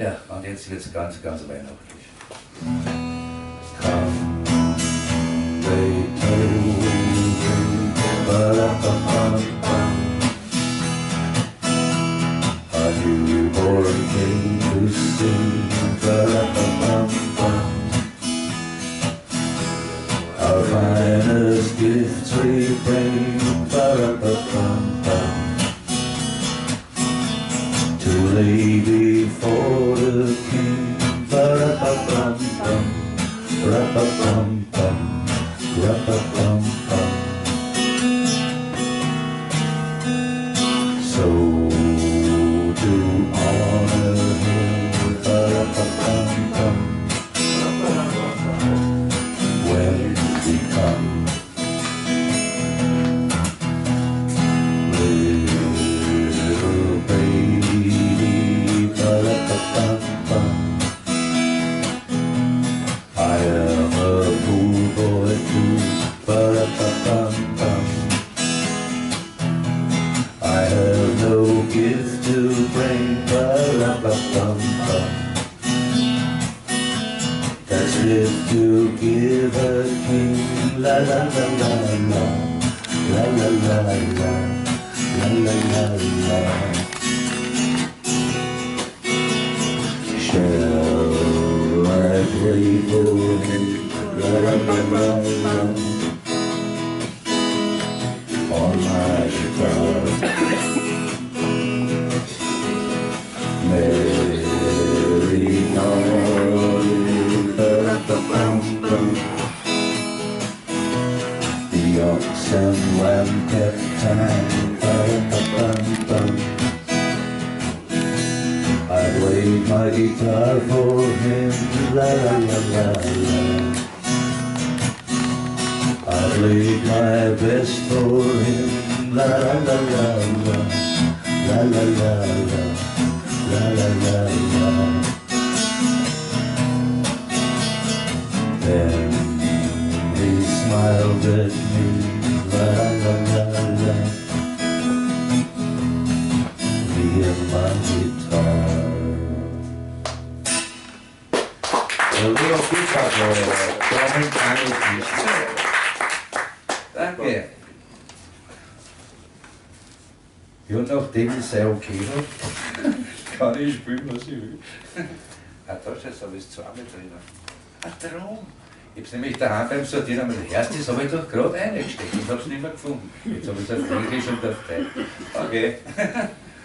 Ja, und jetzt wird es ganz, ganz weihnachtlich. Come, they told him, ba-da-ba-bum-bum. A newborn king to sing, ba-da-ba-bum-bum. Our finest gifts we bring, ba-da-ba-bum-bum. To lay before the king, ba-da-ba-bum-bum, ra-ba-bum-bum, ra-ba-bum-bum. So to honor him, ba-da-ba-bum-bum, when we come. Little baby, ba-da-ba-bum-bum. I am a fool boy too, ba-da-ba-bum-bum. I have no gift to bring, ba-da-ba-bum-bum. That's it to give a king, la la la la la, la la la la, la la la la. Shall I play for him, la la la la la, on my guitar? Merry Northern, ba-da-ba-bum-bum. The ox and lamb kept time, ba-da-ba-bum-bum. I played my guitar for him, la la la la la. I played my best for him, la la la la la, la la la la, la la la la. Then he smiled at me, la la la la, me and my guitar. A little peacock coming tiny piece. Danke. Ja, nachdem ich sei okay habe, kann ich spielen, was ich will. Ah, da steht so alles zweimal drin. Ach, darum. Ich hab's nämlich daheim beim Sortieren einmal erst, das habe ich doch gerade eingesteckt. Ich hab's nicht mehr gefunden. Jetzt habe ich es auf Englisch und auf Deutsch. Okay.